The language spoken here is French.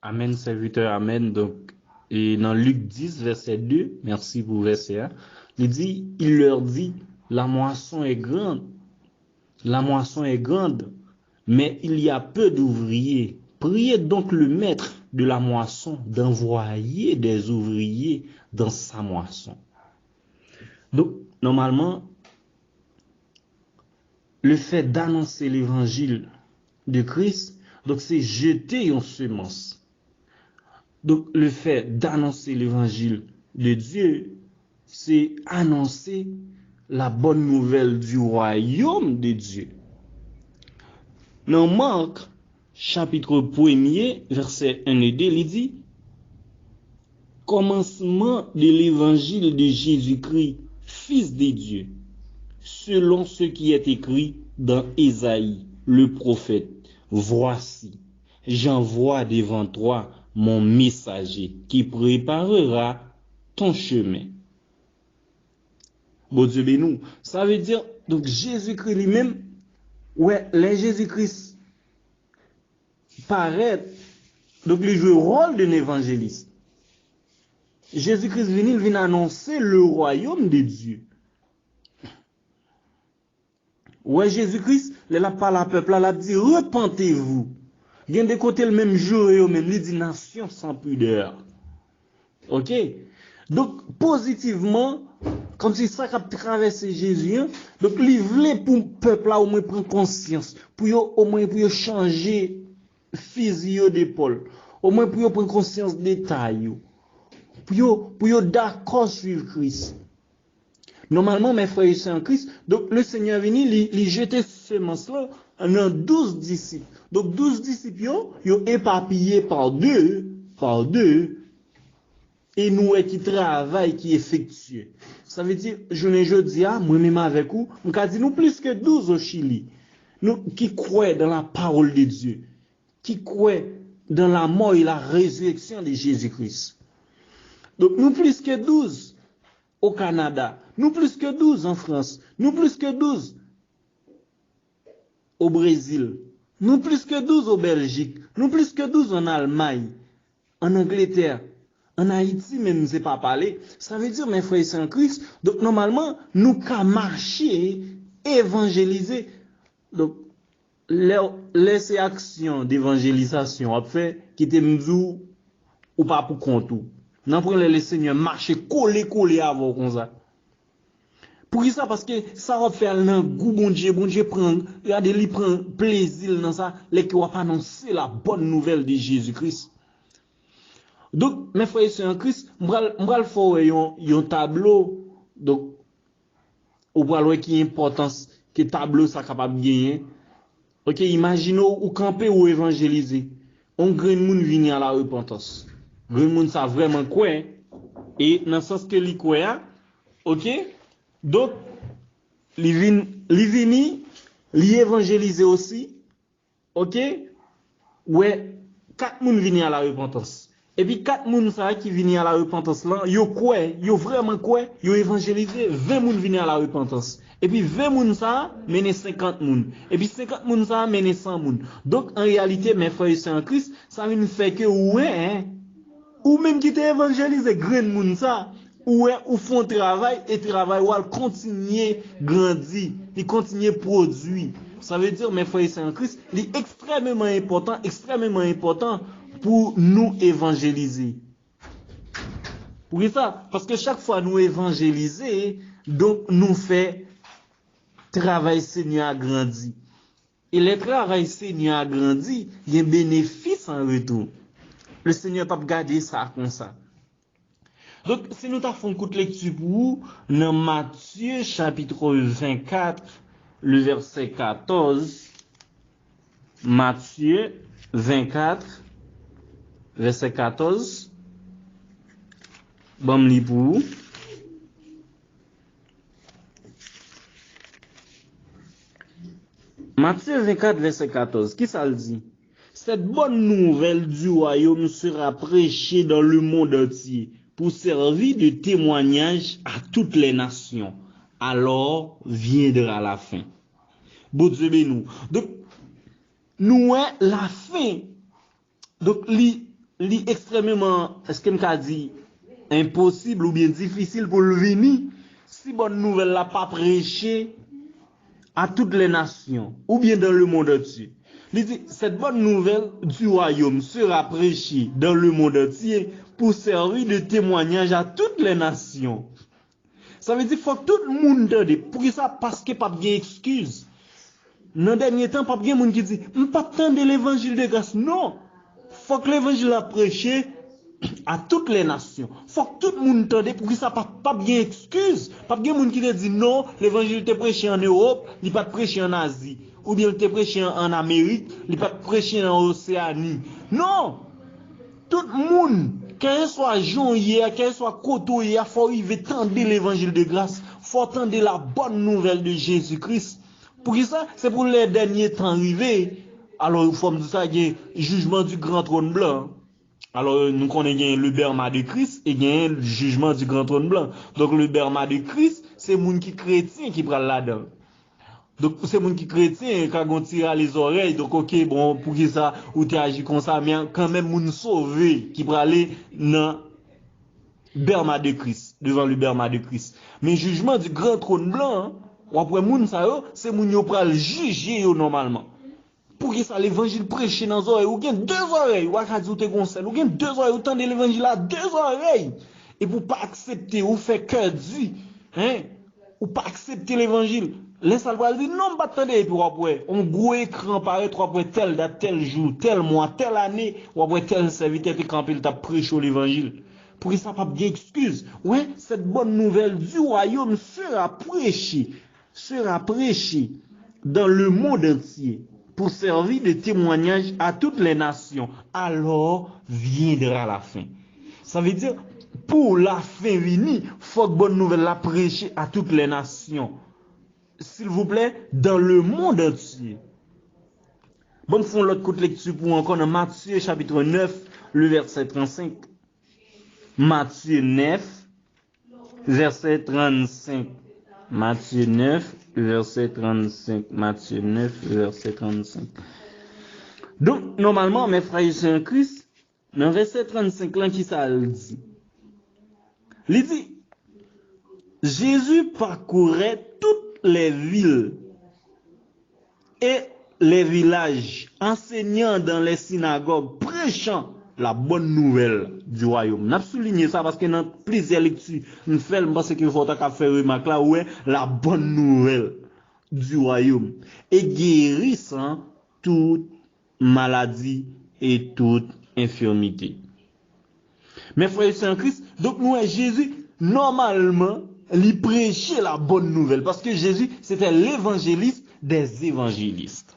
Amen, serviteur, amen. Donc, et dans Luc 10, verset 2, merci pour verset 1, il leur dit, la moisson est grande, mais il y a peu d'ouvriers. Priez donc le maître de la moisson d'envoyer des ouvriers dans sa moisson. Donc, normalement, le fait d'annoncer l'évangile de Christ, donc c'est jeter une semence. Donc, le fait d'annoncer l'évangile de Dieu, c'est annoncer la bonne nouvelle du royaume de Dieu. Dans Marc, chapitre 1er, verset 1 et 2, il dit, commencement de l'évangile de Jésus-Christ, Fils de Dieu, selon ce qui est écrit dans Ésaïe, le prophète. Voici, j'envoie devant toi mon messager qui préparera ton chemin. Bon Dieu béni. Ça veut dire, donc Jésus-Christ lui-même, ouais, les Jésus-Christ paraît, donc il joue le rôle d'un évangéliste. Jésus-Christ vient annoncer le royaume de Dieu. Ouais, Jésus-Christ, il a parlé à peuple, il a dit, repentez-vous. Il y a des côtés le même jour, même, il dit nation sans pudeur. Ok? Donc, positivement, comme si ça a traversé Jésus, hein, donc, il voulait pour le peuple là au moins prendre conscience, pour au moins pour changer fusil d'épaule, au moins pour prendre conscience des détails, pour d'accord suivre Christ. Normalement, mes frères et sœurs en Christ, donc le Seigneur est venu, il jetait ce semence-là en 12 disciples. Donc 12 disciples, ils ont éparpillé par deux, et nous qui travaillent, qui effectuent. Ça veut dire, je dis, moi-même avec vous, on dit nous plus que 12 au Chili, nous qui croient dans la parole de Dieu, qui croient dans la mort et la résurrection de Jésus-Christ. Donc nous plus que 12 au Canada, nous plus que 12 en France, nous plus que 12 au Brésil, nous plus que 12 au Belgique, nous plus que 12 en Allemagne, en Angleterre, en Haïti même, c'est pas parler. Ça veut dire, mes frères et sœurs en Christ, donc normalement, nous qu'à marcher, évangéliser. Donc, laisser action d'évangélisation, après, qui te m'dou ou pas pour compte ou. Non, pour le Seigneur marcher, coller avant comme ça. Pour ça, parce que ça va faire un goût, bon Dieu prend, regardez, il prend plaisir dans ça, les qui vont annoncer la bonne nouvelle de Jésus-Christ. Donc, mes frères et sœurs en Christ, m'bral faire un tableau, donc, ou voir qui importance que tableau ça capable de gagner. Ok, imaginez ou camper ou évangéliser. On grand monde vient à la repentance. Grand monde ça vraiment quoi, et dans le sens que li quoi, ok, donc, li vini, li évangéliser aussi, ok, ouais, 4 moun vini à la repentance. Et puis 4 moun ça qui vini à la repentance là, yo quoi, yo vraiment quoi, yo évangéliser, 20 moun vini à la repentance. Et puis 20 moun ça mène 50 moun. Et puis 50 moun ça mène 100 moun. Donc en réalité, mes frères et sœurs en Christ, ça veut fait que ouais, hein, ou même qui t'est évangélisé grand moun ça, ouais, ou font travail et travail ou continuer grandir, il continue produire. Ça veut dire, mes frères et sœurs en Christ, il est extrêmement important pour nous évangéliser. Pour ça, parce que chaque fois nous évangéliser, donc nous fait travail Seigneur agrandi. Et le travail Seigneur agrandi, il y a un bénéfice en retour. Le Seigneur pas garder ça comme ça. Donc, si nous avons une courte lecture pour vous, dans Matthieu chapitre 24, le verset 14, Matthieu 24, verset 14, bon, li pour vous. Matthieu 24, verset 14, qui ça le dit? Cette bonne nouvelle du royaume sera prêchée dans le monde entier pour servir de témoignage à toutes les nations. Alors viendra la fin. Bon Dieu béni nous. Donc, nous, la fin. Donc, li extrêmement, est-ce qu'on m'a dit, impossible ou bien difficile pour le venir, si bonne nouvelle là pas prêché à toutes les nations, ou bien dans le monde entier. Il dit, cette bonne nouvelle du royaume sera prêchée dans le monde entier pour servir de témoignage à toutes les nations. Ça veut dire qu'il faut que tout le monde entende. Pour ça, parce que pas bien excuse. Dans le dernier temps, pas bien monde qui dit, on pas attendre l'évangile de grâce. Non. Faut que l'évangile a prêché à toutes les nations. Faut que tout le monde entende pour que ça pas bien excuse. Pas bien monde qui te dit non, l'évangile était prêché en Europe, il pas prêché en Asie, ou bien il était prêché en Amérique, il pas prêché en Océanie. Non. Tout le monde, qu'elle soit joint, qu'elle soit côtoyé, il faut arriver tendre l'évangile de grâce, faut tendre la bonne nouvelle de Jésus-Christ. Pour ça, c'est pour les derniers temps arrivés. Alors, il faut me dire ça, il y a un jugement du grand trône blanc. Alors, nous connaissons le berma de Christ et il y a le jugement du grand trône blanc. Donc, le berma de Christ, c'est les gens qui chrétiens qui prennent là-dedans. Donc, c'est les gens qui chrétiens qui ont tiré les oreilles. Donc, ok, bon, pour qui ça, ou tu agis comme ça, mais quand même, les gens sauvés qui prennent aller dans berma de Christ, devant le berma de Christ. Mais le jugement du grand trône blanc, ou après, c'est les gens qui prennent juger normalement. Pour que ça l'évangile prêché dans les oreilles, ou bien deux oreilles, ou à dire conseil, ou bien deux oreilles, autant de l'évangile à deux oreilles. Et pour pas accepter, ou faire cœur dit, hein, ou pas accepter l'évangile, laisse le dire non, pas attendre, et puis après, on gros écran paraît, après tel date, tel jour, tel mois, telle année, ou après tel serviteur qui campé, t'a prêché l'évangile. Pour que ça pas bien excuse. Ouais, cette bonne nouvelle du royaume sera prêchée dans le monde entier, pour servir de témoignage à toutes les nations. Alors viendra la fin. Ça veut dire, pour la fin venue, il faut que bonne nouvelle la prêcher à toutes les nations. S'il vous plaît, dans le monde entier. Bon, font l'autre côté lecture pour encore dans Matthieu chapitre 9, le verset 35. Matthieu 9, verset 35. Matthieu 9, verset 35. Matthieu 9, verset 35. Donc, normalement, mes frères et sœurs en Christ, dans verset 35, là, qui ça le dit? Il dit, Jésus parcourait toutes les villes et les villages, enseignant dans les synagogues, prêchant la bonne nouvelle du royaume. N'a souligné ça parce que dans plusieurs lectures, nous faisons parce qu'il faut faire remarque là où est la bonne nouvelle du royaume et guérissant toute maladie et toute infirmité. Mes frères et sœurs en Christ, donc nous Jésus normalement il prêchait la bonne nouvelle parce que Jésus c'était l'évangéliste des évangélistes.